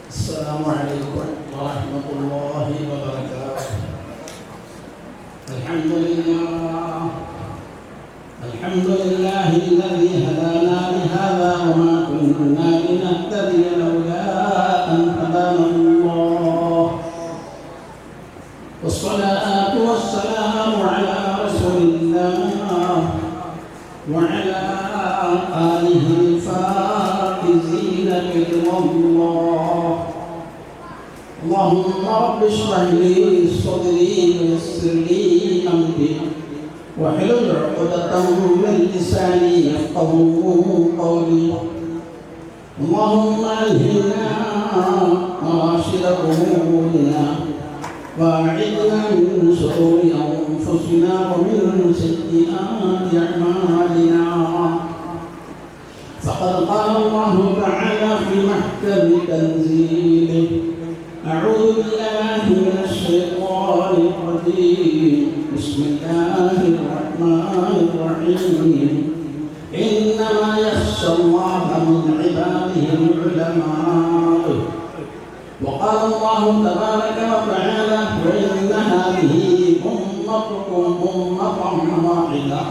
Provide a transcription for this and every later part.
السلام عليكم ورحمة الله وبركاته. الحمد لله الذي هدانا لهذا وما كنا لنهتدي لولا أن هدانا الله. والصلاة والسلام على رسول الله وعلى آله الفائزين برضا الله. اللهم رب اشرح لي صدري ويسر لي أمري واحلل عقدة من لساني يفقهوا قولي. اللهم ألهمنا مراشد أمورنا وأعذنا من شرور أنفسنا ومن سيئات أعمالنا. فقد قال الله تعالى في محكم تنزيله: أعوذ بالله من الشيطان الرجيم. بسم الله الرحمن الرحيم. إنما يخشى الله من عباده العلماء. وقال الله تبارك وتعالى: وإن هذه أمتكم أمة واحدة.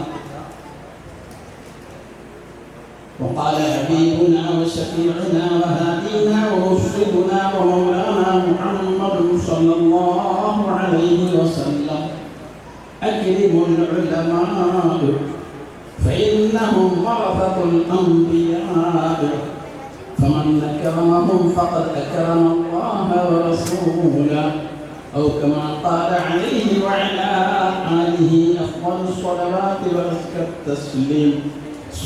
وقال حبيبنا وشفيعنا وهادينا ومرشدنا ومولانا محمد صلى الله عليه وسلم: أكرموا العلماء فإنهم ورثة الأنبياء، فمن أكرمهم فقد أكرم الله ورسوله، أو كما قال عليه وعلى آله أفضل الصلوات وأزكى التسليم.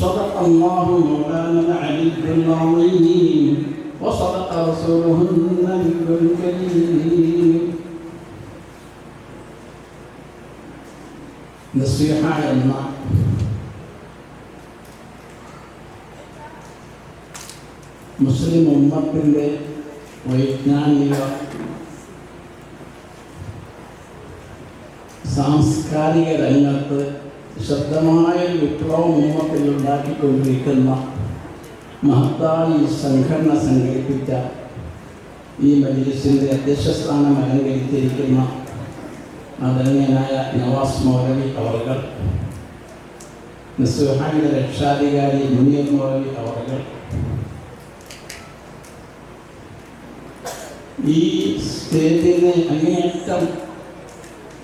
صدق الله مولانا العلي العظيم وصدق رسوله النبي الكريم. നസീഹ എന്ന മുസ്ലിം ഉമ്മത്തിൻ്റെ വൈജ്ഞാനിക സാംസ്കാരിക രംഗത്ത് ശബ്ദമായ വിപ്ലവം ഉമ്മത്തിൽ ഉണ്ടാക്കിക്കൊണ്ടിരിക്കുന്ന മഹത്തായ സംഘടന സംഘടിപ്പിച്ച ഈ മജ്‌ലിസിൻ്റെ അധ്യക്ഷസ്ഥാനം അലങ്കരിച്ചിരിക്കുന്ന ആദരണീയനായ നവാസ് മൗലവി അവർകൾ, നസീഹയുടെ രക്ഷാധികാരി മുനീർ മൗലവി അവർകൾ, ഈ സ്റ്റേജിനെ അങ്ങേയറ്റം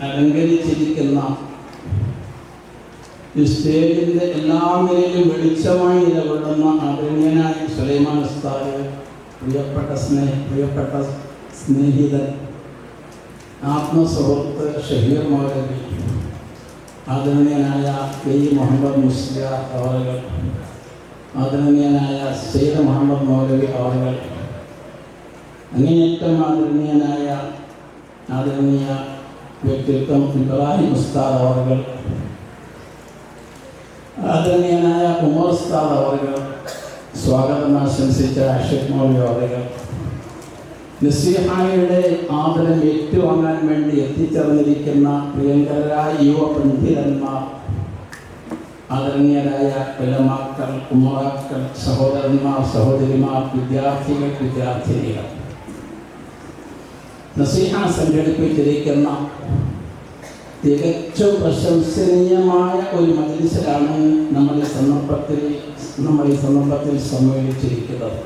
അലങ്കരിച്ചിരിക്കുന്ന ഈ സ്റ്റേജിൻ്റെ എല്ലാ നിലയിലും വെളിച്ചമായി നിലകൊള്ളുന്ന ആദരണീയനായ സുലൈമാൻ ഉസ്താദ്, പ്രിയപ്പെട്ട സ്നേഹിതൻ, ആത്മസുഹൃത്ത് ഷഹീർ മൗലവി, ആദരണീയനായ കെ മുഹമ്മദ് മുസ്ലിയാർ അവറുകൾ, ആദരണീയനായ സയ്യിദ് മുഹമ്മദ് മൗലവി അവറുകൾ, അങ്ങേയറ്റം ആദരണീയ വ്യക്തിത്വം ഇബ്രാഹിം ഉസ്താദ് അവറുകൾ, ആദരണീയനായ ഉമർ ഉസ്താദ് അവറുകൾ, സ്വാഗതം ആശംസിച്ച അഷഫ് മൗലവി അവറുകൾ, നസീഹയുടെ ആദരം ഏറ്റുവാങ്ങാൻ വേണ്ടി എത്തിച്ചേർന്നിരിക്കുന്ന പ്രിയങ്കരായ യുവ പണ്ഡിതന്മാർ, ആദരണീയരായ ഉലമാക്കൾ, ഉമറാക്കൾ, സഹോദരന്മാർ, സഹോദരിമാർ, വിദ്യാർത്ഥിനികൾ, നസീഹ സംഘടിപ്പിച്ചിരിക്കുന്ന തികച്ചും പ്രശംസനീയമായ ഒരു മജ്‌ലിസിലാണ് നമ്മൾ ഈ സന്ദർഭത്തിൽ സമ്മേളിച്ചിരിക്കുന്നത്.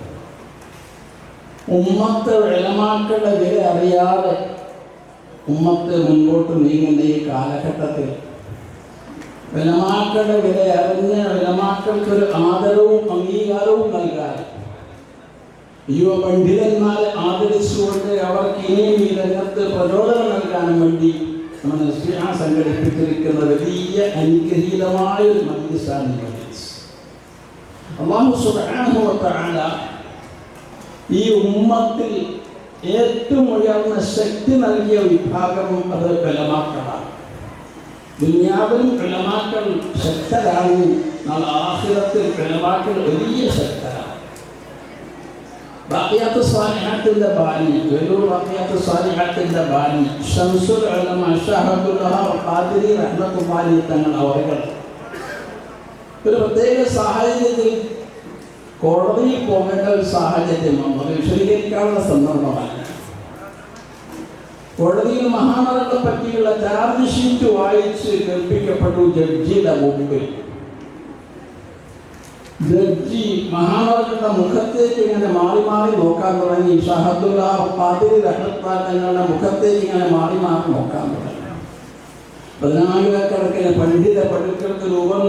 ഉമ്മത്ത് ഉലമാക്കളുടെ വില അറിയാതെ ഉമ്മത്ത് മുൻപോട്ട് നീങ്ങുന്ന ഈ കാലഘട്ടത്തിൽ ഉലമാക്കളുടെ വില അറിഞ്ഞ് ഉലമാക്കൾക്കൊരു ആദരവും അംഗീകാരവും നൽകാൻ യുവ പണ്ഡിതന്മാരെ ആദരിച്ചുകൊണ്ട് അവർക്ക് ഇനിയും ഈ രംഗത്ത് പ്രചോദനം നൽകാനും വേണ്ടി നമ്മൾ നസീഹ സംഘടിപ്പിച്ചിരിക്കുന്ന വലിയ അനുഗ്രഹീതമായ ഒരു മജ്‌ലിസാണ് ഈ മജ്‌ലിസ്. അല്ലാഹു സുബ്ഹാനഹു വ തആല ഈ ഉമ്മത്തിൽ ഏറ്റവും ഉയർന്ന ശക്തി നൽകിയ വിഭാഗം അത് ഉലമാക്കളാണ്. ദുനിയാവിലും ഉലമാക്കൾ ശക്തരാണ്, നാളെ ആഖിറത്തിൽ ഉലമാക്കൾ വലിയ ശക്തരാണ്. ബാഖിയാത്തു സ്വാലിഹാത്തിന്റെ ബാനി, വെല്ലൂർ ബാഖിയാത്തു സ്വാലിഹാത്തിന്റെ ബാനി ശംസുൽ ഉലമ ഷഹബുല്ലാഹ ഖാദിരി റഹ്മത്തുള്ളാഹി തങ്ങൾ അവர்கள் ഒരു പ്രത്യേക സാഹചര്യത്തിൽ കോടതിയിൽ പോകേണ്ട ഒരു സാഹചര്യം വന്നത് വിശദീകരിക്കാനുള്ള സന്ദർഭമല്ല. കോടതിയിൽ മഹാനവരെ പറ്റിയുള്ള ചാർജ് ഷീറ്റ് വായിച്ച് കേൾപ്പിക്കപ്പെട്ടു ജഡ്ജിയുടെ മുമ്പിൽ. ജഡ്ജി മഹാനവരുടെ മുഖത്തേക്ക് ഇങ്ങനെ മാറി മാറി നോക്കാൻ തുടങ്ങി. ഷഹദുല്ലാ ഖാദിരി റഹ്മത്തുള്ളാഹി തങ്ങളുടെ മുഖത്തേക്ക് ഇങ്ങനെ മാറി മാറി നോക്കാൻ തുടങ്ങി. 14,000 പണ്ഡിത പടുക്കൾക്ക് രൂപം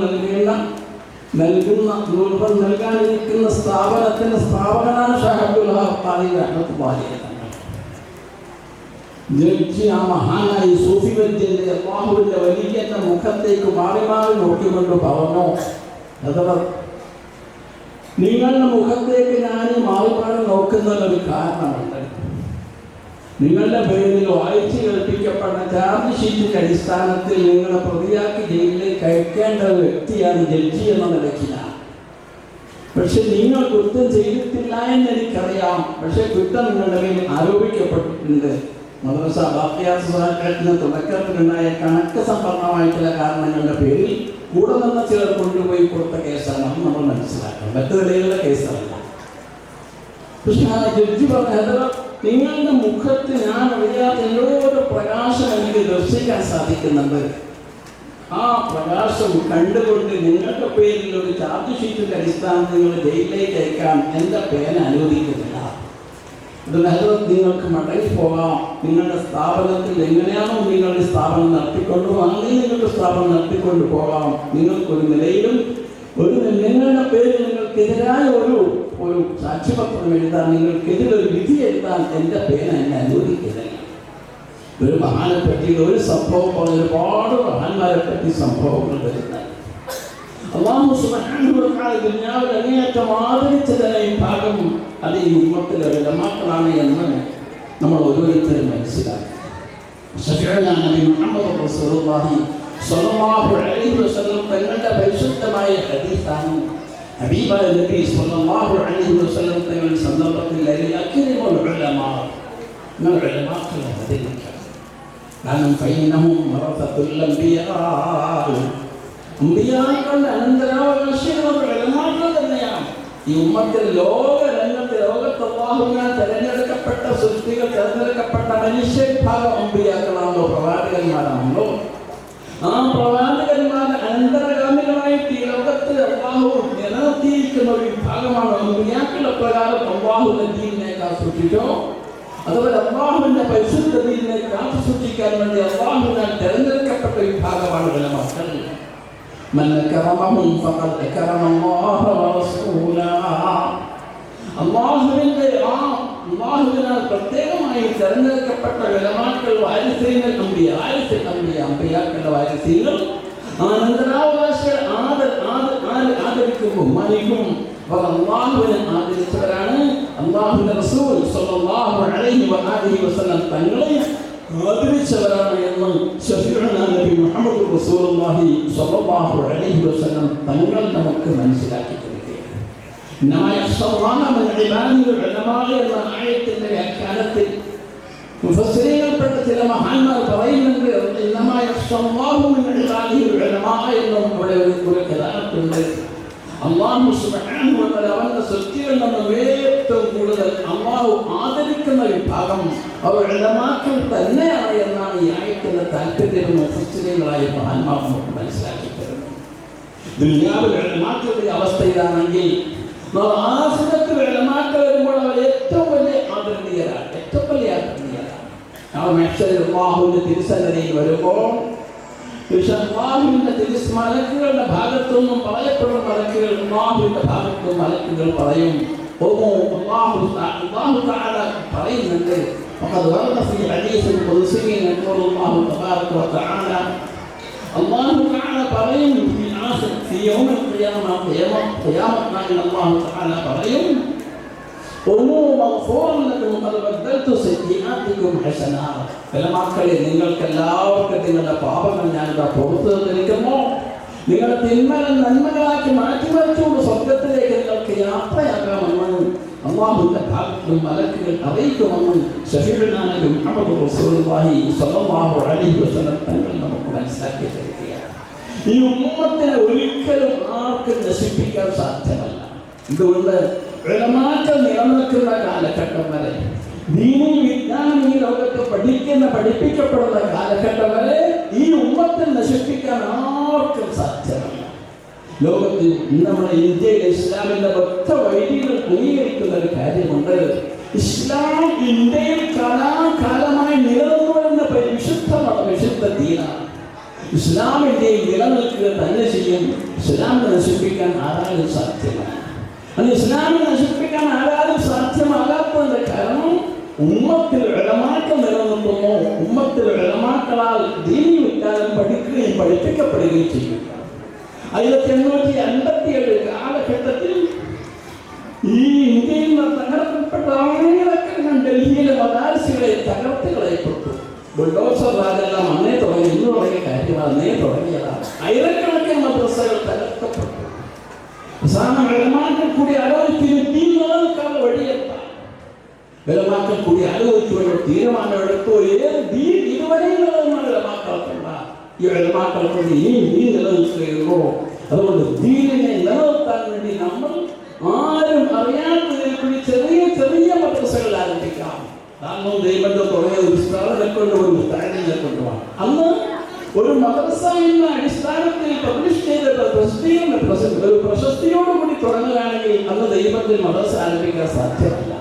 നൽകാനിരിക്കുന്ന സ്ഥാപനത്തിന്റെ സ്ഥാപകനാണ് ഷഹദുല്ലാ ഖാദിരി റഹ്മത്തുള്ളാഹി. ജഡ്ജി ആ മഹാനായി സൂഫി വര്യന്റെ അല്ലാഹുവിന്റെ വലിയന്റെ മുഖത്തേക്ക് മാറി മാറി നോക്കിക്കൊണ്ട് പറഞ്ഞു, നിങ്ങളുടെ മുഖത്തേക്ക് ഞാൻ മാറി മാറി നോക്കുന്നതിനൊരു കാരണമുണ്ട്. നിങ്ങളുടെ പേരിൽ വായിച്ചു കേൾപ്പിക്കപ്പെട്ട ചാർജ് ഷീറ്റിന്റെ അടിസ്ഥാനത്തിൽ നിങ്ങളെ പ്രതിയാക്കി ജയിലിലേക്ക് അയക്കേണ്ട ഒരു വ്യക്തിയാണ് ജഡ്ജി എന്ന നിലയ്ക്ക് ഞാൻ. പക്ഷെ നിങ്ങൾ കുറ്റം ചെയ്തിട്ടില്ല എന്ന് എനിക്കറിയാം. പക്ഷെ കുറ്റം നിങ്ങളുടെ പേരിൽ ആരോപിക്കപ്പെട്ടിട്ടുണ്ട്. മദ്രസ ബാക്കിയാത്തിന് തുടക്കത്തിലുണ്ടായ കണക്ക് സമ്പന്നമായിട്ടുള്ള കാരണങ്ങളുടെ പേരിൽ കൂടെ നിന്ന ചിലർ കൊണ്ടുപോയി കൊടുത്ത കേസാണ്. അത് നമ്മൾ മനസ്സിലാക്കണം. മറ്റു നിലയിലുള്ള കേസല്ല. പക്ഷെ ആ ജഡ്ജി പറഞ്ഞത്, നിങ്ങളുടെ മുഖത്ത് ഞാൻ അറിയാത്ത എന്തോ ഒരു പ്രകാശം എനിക്ക് ദർശിക്കാൻ സാധിക്കുന്നുണ്ട്. ആ പ്രകാശം കണ്ടുകൊണ്ട് നിങ്ങളുടെ പേരിൽ ഒരു ചാർജ് ഷീറ്റിന്റെ അടിസ്ഥാനത്തിൽ നിങ്ങൾ ജയിലിലേക്ക് അയക്കാൻ എൻ്റെ പേന അനുവദിക്കുന്നില്ല. അതുകൊണ്ട് നിങ്ങൾക്ക് മടങ്ങി പോകാം. നിങ്ങളുടെ സ്ഥാപനത്തിൽ എങ്ങനെയാണോ നിങ്ങളുടെ സ്ഥാപനം നടത്തിക്കൊണ്ടു അങ്ങനെ നിങ്ങളുടെ സ്ഥാപനം നടത്തിക്കൊണ്ട് പോകാം. നിങ്ങൾക്കൊരു നിലയിലും നിങ്ങളുടെ പേരിൽ നിങ്ങൾക്കെതിരായ ഒരു സാക്ഷ്യപത്രം എഴുതാൻ, നിങ്ങൾക്കെതിരെ ഒരു വിധി എഴുതാൻ എൻ്റെ പേന എന്നെ അനുവദിക്കുന്നില്ല. ഒരു മഹാനെ പറ്റി ഒരു സംഭവം പറഞ്ഞ ഒരുപാട് മഹാന്മാരെ പറ്റി സംഭവങ്ങൾ വരുന്നത്. അല്ലാഹു സുബ്ഹാനഹു വ തആല ദുനിയാവിൽ അങ്ങേയറ്റം ആദരിച്ചതായ ഭാഗം അത് ഈ ഉമ്മത്തിലെ ഉലമാക്കളാണ് എന്ന് നമ്മൾ ഓരോരുത്തരും മനസ്സിലാക്കി. ശഫീഉനാ നബി മുഹമ്മദ് റസൂലുള്ളാഹി സ്വല്ലല്ലാഹു അലൈഹി വസല്ലം തങ്ങളുടെ പരിശുദ്ധമായ ഹദീസാണ്. ഹബീബായ നബി സ്വല്ലല്ലാഹു അലൈഹി വസല്ലം തങ്ങളുടെ സന്ദർഭത്തിൽ അക്രിമുൽ ഉലമാ, നിങ്ങൾ ഉലമാക്കളെ ആദരിക്കണം. കാരണം ഫൈനഹും വറസത്തുൽ അംബിയാ, അമ്പിയാക്കളുടെ അനന്തരാവകാശികൾ ഉലമാക്കൾ തന്നെയാണ്. ഈ ഉമ്മത്തിൽ ലോകരംഗത്ത് ലോകത്ത് അല്ലാഹുവിനാൽ തെരഞ്ഞെടുക്കപ്പെട്ട സൃഷ്ടികൾ, തെരഞ്ഞെടുക്കപ്പെട്ട മനുഷ്യവിഭാഗം അമ്പിയാക്കളാണല്ലോ, പ്രവാചകന്മാരാണല്ലോ. ആ പ്രവാചകന്മാരുടെ അനന്തരഗാമികളായിട്ട് ഈ ലോകത്ത് അല്ലാഹു നിലനിർത്തിയിരിക്കുന്ന ഒരു വിഭാഗമാണ് അമ്പിയാക്കളുടെ പ്രകാരം അല്ലാഹുവിന്റെ ദീനിനെ കാത്തുസൂക്ഷിച്ചോ, അതുപോലെ അല്ലാഹുവിന്റെ പരിശുദ്ധ ദീനിനെ കാത്തുസൂക്ഷിക്കാൻ വേണ്ടി അല്ലാഹുവിനാൽ തെരഞ്ഞെടുക്കപ്പെട്ട വിഭാഗമാണ് ഉലമാക്കൾ. من أكرمهم فقد أكرم الله ورسوله. അല്ലാഹുവിനാൽ പ്രത്യേകമായി തെരഞ്ഞെടുക്കപ്പെട്ട ഉലമാക്കൾ വാരിസീങ്ങൾ അമ്പിയാക്കളുടെ വാരിസീങ്ങൾ അനന്തരാവകാശികൾ ആദരിക്കും, ബഹുമാനിക്കും. അവർ അല്ലാഹുവിനെ ആദരിച്ചവരാണ്. അല്ലാഹുവിന്റെ റസൂൽ സ്വല്ലല്ലാഹു അലൈഹി വസല്ലം തങ്ങളെ ആദരിച്ചവരാണ് എന്ന് ശഫീഉനാ നബി മുഹമ്മദ് റസൂലുള്ളാഹി സ്വല്ലല്ലാഹു അലൈഹി വസല്ലം തങ്ങൾ നമുക്ക് മനസ്സിലാക്കി തരികയാണ്. ഇന്നമാ യഖ്ശല്ലാഹ മിൻ ഇബാദിൽ ഉലമാ എന്ന ആയത്തിന്റെ വ്യാഖ്യാനത്തിൽ മുഫസ്സിരീങ്ങൾപ്പെട്ട ചില മഹാന്മാർ പറയുന്നുണ്ട്, ഇന്നമാ യഖ്ശല്ലാഹു മിൻ ഇബാദിൽ ഉലമാ എന്നും ഇവിടെ ഒരു ഖിലാഫുണ്ട്. അല്ലാഹു സുബ്ഹാനഹു വ തആല അവന്റെ സൃഷ്ടികളിൽ നിന്ന് ഏറ്റവും കൂടുതൽ അല്ലാഹു ആദരിക്കുന്ന വിഭാഗം അവർ ഉലമാക്കൾ തന്നെയാണ് എന്നാണ് ഈ ആയത്തിന്റെ താല്പര്യം മുഫസ്സിരീങ്ങളായ മഹാന്മാർ നമുക്ക് മനസ്സിലാക്കി തരുന്നത്. ദുനിയാവിൽ ഉലമാക്കളുടെ അവസ്ഥ ഇതാണെങ്കിൽ ആഖിറത്തിൽ ഉലമാക്കൾ വരുമ്പോൾ അവർ ഏറ്റവും വലിയ ആദരണീയരാണ്. മഹ്ശറിൽ അല്ലാഹുവിന്റെ തിരുസന്നിധിയിൽ വരുമ്പോൾ അല്ലാഹുവിന്റെ മലക്കുകളുടെ ഭാഗത്തുനിന്നും പറയപ്പെടുന്ന മലക്കുകൾ അല്ലാഹുവിന്റെ ഭാഗത്തുനിന്നും മലക്കുകൾ പറയും. അല്ലാഹു തആല പറയുന്നുണ്ട്, വഖദ് വറദ ഫീ ഹദീസിൽ ഖുദ്സിയ്യിൻ യഖൂലു അല്ലാഹു തബാറക വ തആല, അല്ലാഹു തആല പറയും ഫീ യൗമിൽ ഖിയാമ, ഖിയാമത്ത് നാളിൽ അല്ലാഹു തആല പറയും, നിങ്ങൾക്കെല്ലാവർക്കും നിങ്ങളുടെ പാപങ്ങൾ ഞാനിതാ പുറത്തു തന്നിരിക്കുന്നു. നിങ്ങളുടെ തിന്മകൾ നന്മകളാക്കി മാറ്റിമറിച്ചുകൊണ്ട് സ്വർഗത്തിലേക്ക് നിങ്ങൾക്ക് യാത്രയാകാമെന്ന് അല്ലാഹുവിന്റെ ഭാഗത്തും മലക്കുകൾ അറിയിക്കുമെന്ന് ശഫീഉനാ നബി മുഹമ്മദ് റസൂലുള്ളാഹി സ്വല്ലല്ലാഹു അലൈഹി വസല്ലം തങ്ങൾ നമുക്ക് മനസ്സിലാക്കി തരികയാണ്. ഈ ഉമ്മത്തിനെ ഒരിക്കലും ആർക്കും നശിപ്പിക്കാൻ സാധ്യമല്ല. ഇതുകൊണ്ട് ഉലമാക്കൾ നിലനിൽക്കുന്ന കാലഘട്ടം വരെ, ദീനീ വിജ്ഞാനം ഈ ലോകത്ത് പഠിപ്പിക്കപ്പെടുന്ന കാലഘട്ടം വരെ ഈ ഉമ്മത്തെ നശിപ്പിക്കാൻ ആർക്കും സാധ്യമല്ല. ലോകത്തിൽ നമ്മുടെ ഇന്ത്യയിൽ ഇസ്ലാമിന്റെ ഒറ്റ വൈദികൾ അംഗീകരിക്കുന്ന ഒരു കാര്യമുണ്ട്. ഇസ്ലാം ഇന്ത്യയിൽ കാലാകാലമായി നിലനിന്നു വരുന്ന വിശുദ്ധമാണ്, വിശുദ്ധ ദീനാണ്. ഇസ്ലാം ഇന്ത്യയിൽ നിലനിൽക്കുക തന്നെ ചെയ്യും. ഇസ്ലാമിനെ നശിപ്പിക്കാൻ ആരാലും സാധ്യമല്ല. അത് ഇസ്ലാമിനെ നശിപ്പിക്കാൻ ആരാലും സാധ്യമാകാത്തതിന്റെ കാരണം ഉമ്മത്തിൽ ഉലമാക്കൾ നിലനിർത്തുന്നു. ഉമ്മത്തിൽ ഉലമാക്കളാൽ ദീനി വിജ്ഞാനം പഠിക്കുകയും പഠിപ്പിക്കപ്പെടുകയും ചെയ്യുക. 1857 കാലഘട്ടത്തിൽ ഈ ഇന്ത്യയിൽ നിന്ന് തകർക്കപ്പെട്ട ആയിരക്കണക്കിന് ഡൽഹിയിലെ മദാരിസുകളെ തകർത്തുകളയപ്പെട്ടു. ബുൾഡോസർ രാജെല്ലാം അന്നേ തുടങ്ങി, ഇന്ന് തുടങ്ങിയ കാര്യം അന്നേ തുടങ്ങിയതാണ്. ആയിരക്കണക്കിന് മദ്രസകൾ തകർക്കപ്പെട്ടു. ഉലമാക്കൾ കൂടി ആലോചിക്കാനുള്ള വഴിയെത്താം. ഉലമാക്കൾ കൂടി ആലോചിച്ചുകൊണ്ട് തീരുമാനമെടുത്തു. ഏത് ദീൻ ഇതുവരെയും നിലനിൽക്കുന്ന ഉലമാക്കൾക്കുള്ള ഈ ഉലമാക്കൾക്ക് ഇനിയും ദീൻ നിലനിൽക്കുകയുള്ളൂ. അതുകൊണ്ട് ദീനിനെ നിലനിർത്താൻ വേണ്ടി നമ്മൾ ആരും അറിയാത്തതിനെ കൂടി ചെറിയ ചെറിയ മദ്രസകൾ ആരംഭിക്കാം. കാരണം ദൈവത്തെ തുടങ്ങിയ ഒരു സ്ഥാപനം കൊണ്ട് ഒരു താരനെ കൊണ്ടുപോകാം. അന്ന് ഒരു മദ്രസ എന്ന അടിസ്ഥാനത്തിൽ പബ്ലിഷ് ചെയ്ത ഒരു പ്രശസ്തിയോടുകൂടി തുടങ്ങുകയാണെങ്കിൽ അന്ന് ദൈവത്തിൽ മദ്രസ ആരംഭിക്കാൻ സാധ്യമല്ല.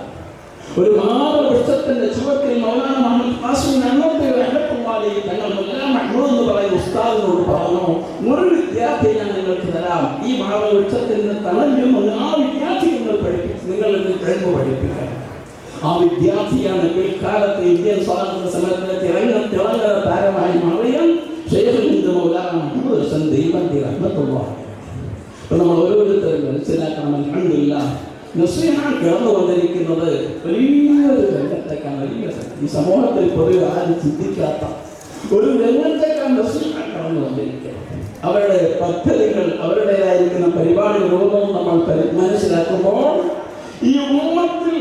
ഒരു മാതൃവൃക്ഷത്തിന്റെ ചുവട്ടിൽ മൗലാന മുഹമ്മദ് ഖാസിം അന്നത്തെ റഹ്മത്തുള്ളാഹി തങ്ങൾ മുല്ലാ മഹ്മൂദ് എന്ന് പറയുന്ന ഉസ്താദിനോട് പറഞ്ഞു, ഒരു വിദ്യാർത്ഥിയെ ഞാൻ നിങ്ങൾക്ക് തരാം, ഈ മാതൃവൃക്ഷത്തിന്റെ തണലിൽ നിന്ന് ആ വിദ്യാർത്ഥി നിങ്ങൾക്ക് കഴിവ് പഠിപ്പിക്കണം. ആ വിദ്യാർത്ഥിയാണ് പിൽക്കാലത്ത് ഇന്ത്യൻ സ്വാതന്ത്ര്യ സമരത്തിന് തിളങ്ങുന്ന താരമായി മാറിയ ശൈഖുൽ മൗലാന മുഹമ്മദ് ഹസൻ ദൈവത്തി റഹ്മത്തുള്ളാഹി. അപ്പോൾ നമ്മൾ ഓരോരുത്തരും മനസ്സിലാക്കണം, അൽഹംദുലില്ലാഹ് നസീഹ കടന്നു വന്നിരിക്കുന്നത് വലിയൊരു രംഗത്തേക്കാണ്. ഈ സമൂഹത്തിൽ പൊതുവെ ആരും ചിന്തിക്കാത്ത ഒരു രംഗത്തേക്കാണ് നസീഹ കടന്നു വന്നിരിക്കുന്നത്. അവരുടെ പദ്ധതികൾ, അവരുടേതായിരിക്കുന്ന പരിപാടികളൊന്നും നമ്മൾ മനസ്സിലാക്കുമ്പോൾ ഈ ഉമ്മത്തിൽ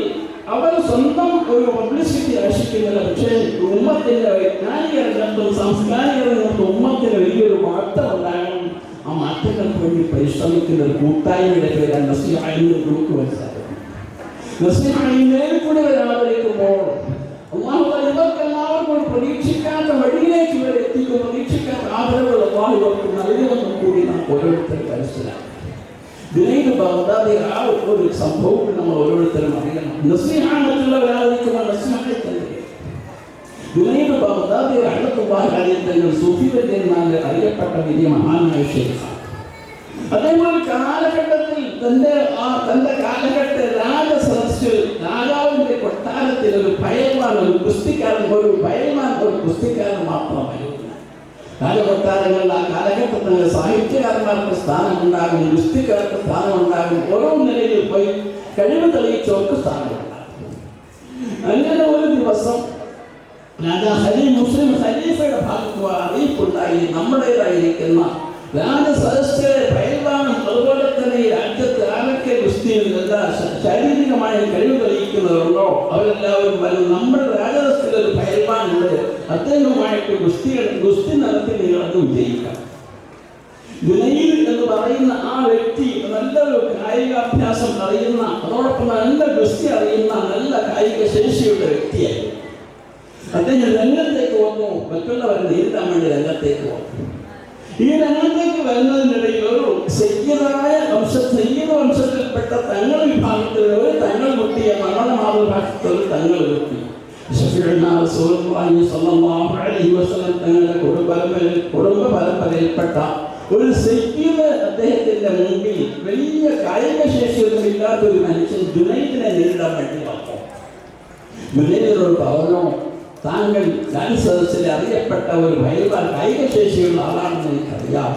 അവർ സ്വന്തം ഒരു പബ്ലിസിറ്റി ആശിക്കുന്നില്ല. പക്ഷേ ഉമ്മത്തിന്റെ വൈജ്ഞാനിക രംഗത്തും സാംസ്കാരിക രംഗത്തും ഉമ്മത്തിന് വലിയൊരു മാറ്റം ഉണ്ടാകണം. ആ മാറ്റങ്ങൾക്ക് വേണ്ടി പരിശ്രമിക്കുന്ന ഒരു കൂട്ടായ്മയുടെ പേരാണ് നസീഹ എന്ന് നമുക്ക് മനസ്സിലാക്കുന്നത്. നസീഹ നേരിക്കൂടെ ആദരിക്കുമ്പോൾ അല്ലാഹു ഇവർക്കെല്ലാവർക്കും പ്രതീക്ഷിക്കാത്ത വഴിയിലേക്ക് ഇവരെ എത്തിക്കും. പ്രതീക്ഷിക്കാത്ത ആദരവുകൾ അല്ലാഹു ഇവർക്ക് നൽകുമെന്നും കൂടി നാം ഓരോരുത്തരും മനസ്സിലാക്കും. ജുനൈദ് ബഗ്ദാദി ആ ഒരു സംഭവം നമ്മൾ ഓരോരുത്തരും അറിയണം. നസീഹ മറ്റുള്ളവരെ ആദരിക്കുമ്പോൾ നസീഹയെ തന്നെ ജുനൈദ് ബഗ്ദാദി റഹ്മത്തുള്ളാഹി അലൈഹി തങ്ങൾ സൂഫി വര്യന്മാർ അറിയപ്പെട്ട വലിയ മഹാനായ ശൈഖാണ്. അതേപോലെ കാലഘട്ടത്തിൽ തന്റെ കാലഘട്ട രാജസദസ്സിൽ രാജാവിന്റെ കൊട്ടാരത്തിൽ ഒരു പയൽമാൻ, ഒരു കുസ്തിക്കാരൻ മാത്രമായിരുന്നു. രാജകൊട്ടാരങ്ങളിൽ ആ കാലഘട്ടത്തിൽ സാഹിത്യകാരന്മാർക്ക് സ്ഥാനമുണ്ടാകും, കുസ്തിക്കാർക്ക് സ്ഥാനമുണ്ടാകും, ഓരോ നിലയിൽ പോയി കഴിവ് തെളിയിച്ചവർക്ക് സ്ഥാനമുണ്ടാകും. അങ്ങനെ ഒരു ദിവസം മുസ്ലിം ഖലീഫയുടെ ഭാഗത്ത് അറിയിപ്പുണ്ടായി, നമ്മുടേതായിരിക്കുന്ന രാജസദസ്സിലെ പയൽവാനും അതുപോലെ തന്നെ ഈ രാജ്യത്ത് ആരൊക്കെ ഗുസ്തിയിൽ ശാരീരികമായ കഴിവ് തെളിയിക്കുന്നവരുണ്ടോ അവരെല്ലാവരും വരും. നമ്മുടെ രാജസദസ്സിൽ ഒരു പയൽവാനുണ്ട്, അദ്ദേഹവുമായിട്ട് ഗുസ്തി നടത്തി നിങ്ങൾക്ക് വിജയിക്കാം. ജുനൈദ് എന്ന് പറയുന്ന ആ വ്യക്തി നല്ലൊരു കായികാഭ്യാസം അറിയുന്ന, അതോടൊപ്പം നല്ല ഗുസ്തി അറിയുന്ന, നല്ല കായിക ശേഷിയുടെ വ്യക്തിയായിരുന്നു. അദ്ദേഹം രംഗത്തേക്ക് വന്നു, മറ്റുള്ളവരെ നേരിടാൻ വേണ്ടി രംഗത്തേക്ക് വന്നു. ഈ രംഗത്തേക്ക് വരുന്നതിനിടയിൽ ഒരു സയ്യിദ് വംശത്തിൽപ്പെട്ട തങ്ങൾ വിഭാഗത്തിൽ ഒരു തങ്ങൾ കുട്ടിയെ നമ്മുടെ മാതൃഭാഷത്തിൽ ഒരു തങ്ങൾ കുട്ടി തങ്ങളുടെ കുടുംബ പരമ്പരയിൽപ്പെട്ട ഒരു സയ്യിദ് അദ്ദേഹത്തിന്റെ മുമ്പിൽ വലിയ കായിക ശേഷിയൊന്നും ഇല്ലാത്തൊരു മനുഷ്യൻ ജുനൈദിനെ നേരിടാൻ വേണ്ടി വന്നു. ജുനൈദിനോട് പറഞ്ഞു, താങ്കൾ രാജസദസ്സിൽ അറിയപ്പെട്ട ഒരു കായിക ശേഷിയുള്ള ആളാണെന്ന് എനിക്കറിയാം.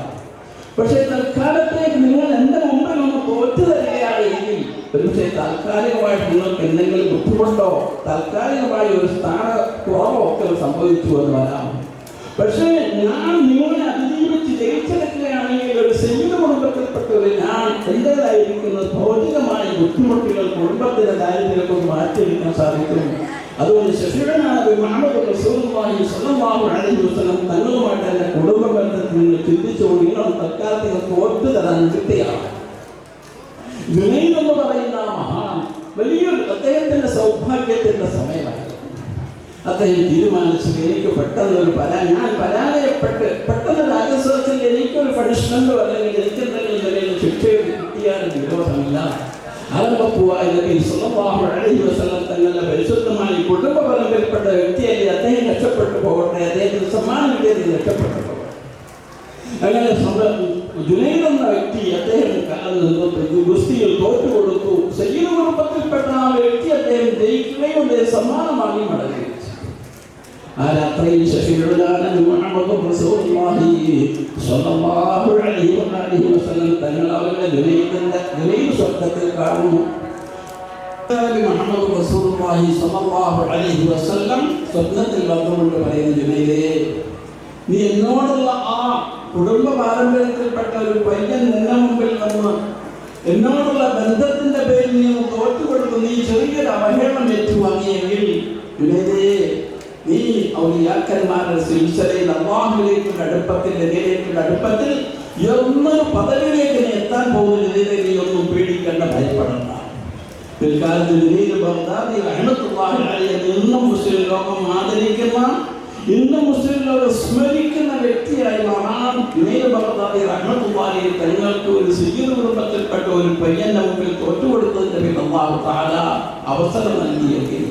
പക്ഷേ തൽക്കാലത്തേക്ക് നിങ്ങൾ എൻ്റെ മുമ്പിൽ ഒന്ന് തോറ്റു തരികയാണ് എങ്കിൽ ഒരുപക്ഷെ താൽക്കാലികമായിട്ട് നിങ്ങൾക്ക് എന്തെങ്കിലും ബുദ്ധിമുട്ടോ താൽക്കാലികമായി ഒരു സ്ഥാനക്കുറവോ ഒക്കെ സംഭവിച്ചു എന്ന് വരാം. പക്ഷേ ഞാൻ നിങ്ങളെ അതിജീവിച്ച് ജയിച്ചെടുക്കുകയാണെങ്കിൽ ഒരു സയ്യിദ് കുടുംബത്തിൽപ്പെട്ടവർ ഞാൻ എൻ്റേതായിരിക്കുന്ന ഭൗതികമായ ബുദ്ധിമുട്ടുകൾ കുടുംബത്തിൻ്റെ ദാരിദ്ര്യത്തിൽ മാറ്റിയെടുക്കാൻ സാധിക്കും. അതുകൊണ്ട് ശഫീഉനാ മുഹമ്മദ് റസൂലുള്ളാഹി സ്വല്ലല്ലാഹു അലൈഹി വസല്ലം തങ്ങളുമായിട്ട് എൻ്റെ കുടുംബ ബന്ധത്തിൽ നിന്ന് ചിന്തിച്ചുകൊണ്ട് നിങ്ങൾ തൽക്കാലത്തിന് തോറ്റു തരാൻ കിട്ടിയാണ്. ജുനൈദ് എന്ന് പറയുന്ന മഹാൻ വലിയൊരു അദ്ദേഹത്തിന്റെ സൗഭാഗ്യത്തിന്റെ സമയമായിരുന്നു. അദ്ദേഹം തീരുമാനിച്ചു, എനിക്ക് പെട്ടെന്ന് ഞാൻ പെട്ടെന്ന് രാജസഭത്തിൽ എനിക്കൊരു പണിഷ്മെന്റോ അല്ലെങ്കിൽ എനിക്കെന്തെങ്കിലും നിലയിൽ ശിക്ഷയോ കിട്ടിയാലും വിരോധമില്ല. ആലപ്പൂവായ നബി സല്ലല്ലാഹു അലൈഹി വസല്ലം തങ്ങളുടെ പരിശുദ്ധമായ കുടുംബ പരമ്പരപ്പെട്ട വ്യക്തിയല്ലേ, അദ്ദേഹം രക്ഷപ്പെട്ടു പോകട്ടെ, അദ്ദേഹത്തിന് സമ്മാനം കിട്ടിയത് രക്ഷപ്പെട്ടു പോകട്ടെ. അങ്ങനെ ജുനൈദ് എന്ന വ്യക്തി അദ്ദേഹം ഗുസ്തിയിൽ തോറ്റു കൊടുത്തു. സയ്യിദ് കുടുംബത്തിൽപ്പെട്ട ആ വ്യക്തി അദ്ദേഹം ജയിക്കുകയും സമ്മാനമായി മടങ്ങി. ആ രാത്രിയിൽ മുഹമ്മദ് റസൂലുള്ളാഹി സ്വല്ലല്ലാഹു അലൈഹി വസല്ലം തങ്ങൾ അവരുടെ ജുനൈദ് സ്വപ്നത്തിൽ കാണുന്നു. മുഹമ്മദ് റസൂലുള്ളാഹി സ്വല്ലല്ലാഹു അലൈഹി വസല്ലം സ്വപ്നത്തിൽ വന്നുകൊണ്ട് പറയുന്നു, ജുനൈദേ, നീ എന്നോടുള്ള ആ കുടുംബ പാരമ്പര്യത്തിൽപ്പെട്ട ഒരു പയ്യൻ നിന്റെ മുമ്പിൽ നിന്ന് എന്നോടുള്ള ബന്ധത്തിന്റെ പേരിൽ നീ തോറ്റുകൊടുക്കും, നീ ചെറിയൊരു അവഹേളനം ഏറ്റുവാങ്ങിയെങ്കിൽ ജുനൈദേ, നീ ഔലിയാക്കന്മാരുടെ സിൽസിലയിൽ അല്ലാഹുവിലേക്കുള്ള അടുപ്പത്തിൽ എന്നൊരു പദവിയിലേക്ക് നീ എത്താൻ പോകുന്നതിനെ നീ ഒന്നും പേടിക്കേണ്ട, ഭയപ്പെടണ്ട. പിൽക്കാലത്ത് ജുനൈദ് ബഗ്ദാദി റഹ്മത്തുള്ളാഹി അലൈഹി ഇന്നും മുസ്ലിം ലോകം ആദരിക്കുന്ന, ഇന്നും മുസ്ലിം ലോകം സ്മരിക്കുന്ന വ്യക്തിയായി മാറാൻ ജുനൈദ് ബഗ്ദാദി റഹ്മത്തുള്ളാഹി തങ്ങൾക്ക് ഒരു സയ്യിദ് കുടുംബത്തിൽപ്പെട്ട ഒരു പയ്യന്റെ മുമ്പിൽ തോറ്റുകൊടുത്തതിന്റെ പേരിൽ അല്ലാഹു തആല അവസരം നൽകിയെങ്കിൽ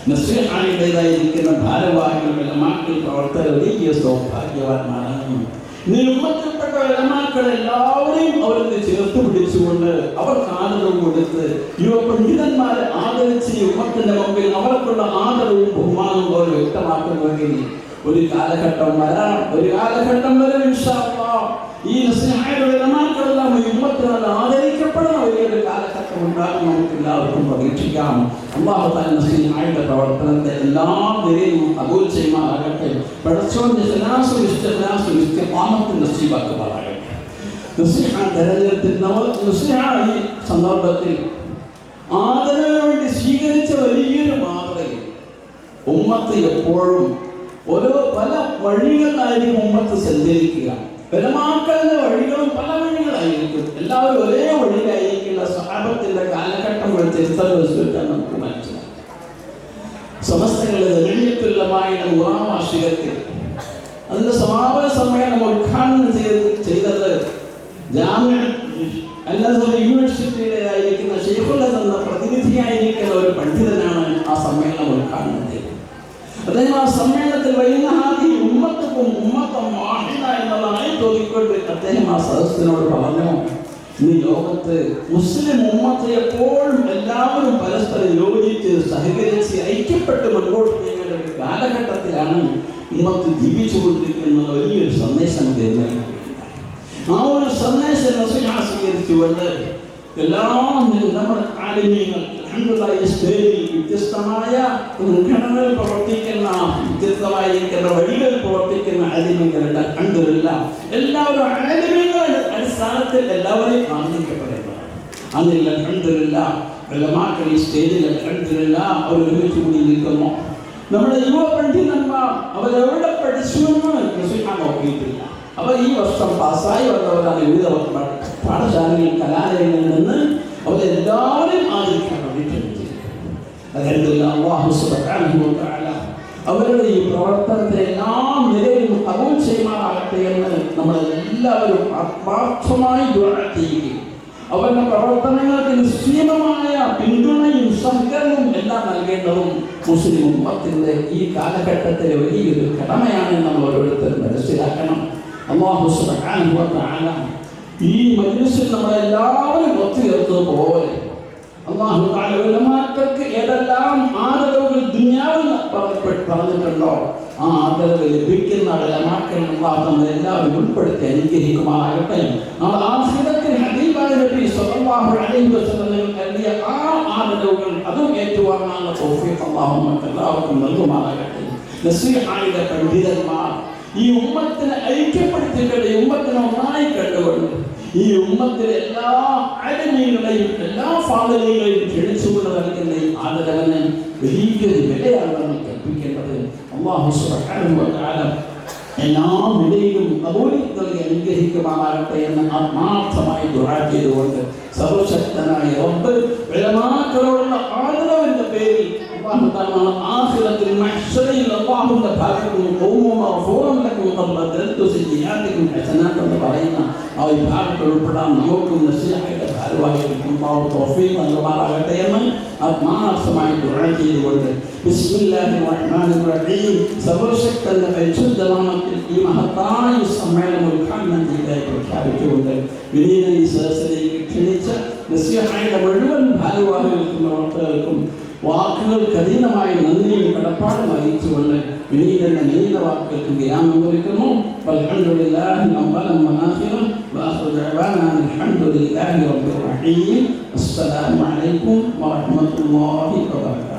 നസ്രിഹായുടേതായിരിക്കുന്ന ഭാരവാഹികൾ ഉലമാക്കൾ പ്രവർത്തകർ വലിയ സൗഭാഗ്യവാന്മാരാണ്. ഉമ്മത്തിൽപ്പെട്ട ഉലമാക്കൾ എല്ലാവരെയും അവർക്ക് ചേർത്ത് പിടിച്ചുകൊണ്ട് അവർക്ക് ആദരവ് കൊടുത്ത് യുവ പണ്ഡിതന്മാരെ ആദരിച്ച് ഉമ്മത്തിന്റെ മുമ്പിൽ അവർക്കുള്ള ആദരവും ബഹുമാനവും പോലെ വ്യക്തമാക്കുന്നുവെങ്കിൽ ഒരു കാലഘട്ടം വരും ഇൻഷാ അല്ലാഹ്. ഈ നസ്രിഹായുലമാക്കളെല്ലാം ഉമ്മത്തിനാൽ ആദരിക്കപ്പെടുന്ന വലിയൊരു കാലഘട്ടം ഉണ്ടാകും. നമുക്ക് എല്ലാവർക്കും പ്രതീക്ഷിക്കാം. അല്ലാഹു തആല നസ്രിഹായുടെ പ്രവർത്തനത്തെ എല്ലാ നിലയിലും കബൂൽ ചെയ്യുമാറാകട്ടെ. പടച്ചവന്റെ ഇസ്തിഖാമത്ത് നസീബാക്കുമാറാകട്ടെ. നസ്രിഹ ഈ സന്ദർഭത്തിൽ ആദരവിന് വേണ്ടി സ്വീകരിച്ച വലിയൊരു മാതൃകയിൽ ഉമ്മത്ത് എപ്പോഴും പല വഴികളായിരിക്കും ഉമ്മത്ത് സഞ്ചരിക്കുക. ഉലമാക്കളുടെ വഴികളും പല വഴികളായിരിക്കും. എല്ലാവരും ഒരേ വഴിയിലായിരിക്കില്ല. സ്വഹാബത്തിന്റെ കാലഘട്ടം ചരിത്രം പരിശോധിച്ചാൽ നമുക്ക് മനസ്സിലാക്കാം. സമസ്തകളുടെ ജമീയത്തുല്ലമായുടെ 100ാം വാർഷികത്തിൽ അതിന്റെ സമാപന സമ്മേളനം ഉദ്ഘാടനം ചെയ്തത് ജാമിഅ അൽ-അസ്ഹർ യൂണിവേഴ്സിറ്റിയിലായിരിക്കുന്ന ശൈഖുൽ ഹസൻ എന്ന പ്രതിനിധിയായിരിക്കുന്ന ഒരു പണ്ഡിതനാണ് ആ സമ്മേളനം ഉദ്ഘാടനം ചെയ്തത്. അദ്ദേഹം ആ സമ്മേളനത്തിൽ എന്നതാണ് തോന്നിക്കൊണ്ട് അദ്ദേഹം ആ സദസ്സിനോട് പറഞ്ഞു, ഈ ലോകത്ത് മുസ്ലിം ഉമ്മത്ത് എപ്പോഴും എല്ലാവരും പരസ്പരം യോജിച്ച് സഹകരിച്ച് ഐക്യപ്പെട്ട് മുൻപോട്ട് നീങ്ങേണ്ട ഒരു കാലഘട്ടത്തിലാണ് ഉമ്മത്ത് ജീവിച്ചുകൊണ്ടിരിക്കുന്ന വലിയൊരു സന്ദേശം തരുന്നത്. ആ ഒരു സന്ദേശം നസ്രിഹ സ്വീകരിച്ചുകൊണ്ട് നമ്മുടെ ആലിമീങ്ങൾ വ്യത്യസ്തമായ മുൻഗണനകൾ പ്രവർത്തിക്കുന്ന വ്യത്യസ്തമായിരിക്കുന്ന വഴികളിൽ പ്രവർത്തിക്കുന്ന ആലിമീങ്ങളുണ്ട്. അൽഹംദുലില്ലാഹ് എല്ലാവരും ആലിമീങ്ങളുടെ അടിസ്ഥാനത്തിൽ എല്ലാവരെയും ആദരിക്കപ്പെടുന്നതാണ്. അതിൽ അൽഹംദുലില്ലാഹ് ഉലമാക്കൾ ഈ സ്റ്റേജിൽ അൽഹംദുലില്ലാഹ് അവർ ഒരുമിച്ച് കൂടി നിൽക്കുന്നു. നമ്മുടെ യുവ പണ്ഡിതന്മാർ അവരെവിടെ പഠിച്ചുവെന്ന് നസ്രിഹ നോക്കിയിട്ടില്ല. അവർ ഈ വർഷം പാസ്സായി വന്നവരാണ്. വിവിധ പാഠശാലകളിൽ കലാലയങ്ങളിൽ നിന്ന് അവരെല്ലാവരും ആദരിക്കാൻ വേണ്ടിയിട്ടുണ്ട്. അല്ലാഹു സുബ്ഹാനഹു വ തആല അവരുടെ ഈ പ്രവർത്തനത്തെ എല്ലാ നിലയിലും കബൂൽ ചെയ്യുമാറാകട്ടെ എന്ന് നമ്മളെല്ലാവരും ആത്മാർത്ഥമായി ദുആ ചെയ്യുകയും അവരുടെ പ്രവർത്തനങ്ങൾക്ക് നിശ്ചയമായ പിന്തുണയും സഹകരണവും എല്ലാം നൽകേണ്ടതും മുസ്ലിം ഉമ്മത്തിന്റെ ഈ കാലഘട്ടത്തിലെ വലിയൊരു കടമയാണ് നമ്മൾ ഓരോരുത്തരും മനസ്സിലാക്കണം. അല്ലാഹു സുബ്ഹാനഹു വ തആല ഈ മജ്ലിസിൽ നമ്മളെല്ലാവരും ഒത്തുചേർത്തതുപോലെ അല്ലാഹു തആല ഉലമാക്കൾക്ക് ഏതെല്ലാം ആദരവുകൾ ദുനിയാവിൽ പറഞ്ഞിട്ടുണ്ടോ ആ ആദരവ് ലഭിക്കുന്ന ഉലമാക്കൾ അല്ലാഹു നമ്മളെല്ലാവരും ഉൾപ്പെടുത്തി അനുഗ്രഹിക്കുമാറാകട്ടെ. ആഖിറത്തിൽ ഹബീബായ നബി സ്വല്ലല്ലാഹു അലൈഹി വസല്ലം നൽകിയ ആ ആദരവുകൾ അതും ഏറ്റുവാങ്ങാനുള്ള തൗഫീഖ് അല്ലാഹു നമുക്കെല്ലാവർക്കും നൽകുമാറാകട്ടെ. നസ്രിഹയുടെ പണ്ഡിതന്മാർ ഈ ഉമ്മത്തിനെ ഐക്യപ്പെടുത്തിക്കൊണ്ട് ഈ ഉമ്മത്തിനെ ഒന്നായി കണ്ടുകൊണ്ട് ഈ ഉമ്മത്തിലെ എല്ലാ ആലിമീങ്ങളെയും എല്ലാ ഫാദലികളെയും ക്ഷണിച്ചുകൊണ്ട് നൽകുന്ന ഈ ആദരവിനെ വലിയൊരു വിലയാണ് നമ്മൾ കൽപ്പിക്കേണ്ടത്. അല്ലാഹു സുബ്ഹാനഹു വ തആല എല്ലാ നിലയിലും കബൂലിൽ നൽകി അനുഗ്രഹിക്കുമാറാകട്ടെ എന്ന് ആത്മാർത്ഥമായി ദുആ ചെയ്തുകൊണ്ട് സർവശക്തനായ റബ്ബ് ഉലമാക്കളോടുള്ള ആദരവിന്റെ പേരിൽ അല്ലാഹു തആല ആഖിറത്തിൽ മഹ്ശറിൽ അല്ലാഹുവിന്റെ ഭാഗത്തു നിന്ന് ഖൗമു മഗ്ഫൂറൻ ലക്കും ഖബല ദറത്തു സയ്യിആതികും ഹസനാത്ത് എന്ന് പറയുന്ന ആ വിഭാഗത്തിൽ ഉൾപ്പെടാൻ നമുക്കും നസീഹയുടെ ഭാരവാഹികൾക്കും അല്ലാഹു തൗഫീഖ് നൽകുമാറാകട്ടെ എന്ന് ആത്മാർത്ഥമായി ദുആ ചെയ്തുകൊണ്ട് ബിസ്മില്ലാഹിർ റഹ്മാനിർ റഹീം സർവശക്തന്റെ പരിശുദ്ധനാമത്തിൽ ഈ മഹത്തായ സമ്മേളനം ഉദ്ഘാടനം ചെയ്തതായി പ്രഖ്യാപിച്ചുകൊണ്ട് വിനീത ഈ സദസ്സിലേക്ക് ക്ഷണിച്ച നസീഹയുടെ മുഴുവൻ ഭാരവാഹികൾക്കും പ്രവർത്തകർക്കും വാക്കുകൾക്ക് അധീനമായ നന്ദിയും കടപ്പാടും അറിയിച്ചുകൊണ്ട് വിനീതന്റെ നീണ്ട വാക്കുകൾക്ക് വിരാമം കുറിക്കുന്നു. അൽഹംദുലില്ലാഹി റബ്ബിൽ ആലമീൻ വആഖിറു ദഅവാനാ അൽഹംദുലില്ലാഹി റബ്ബിൽ ആലമീൻ. അസ്സലാമു അലൈക്കും വറഹ്മത്തുള്ളാഹി വബറകാതുഹു.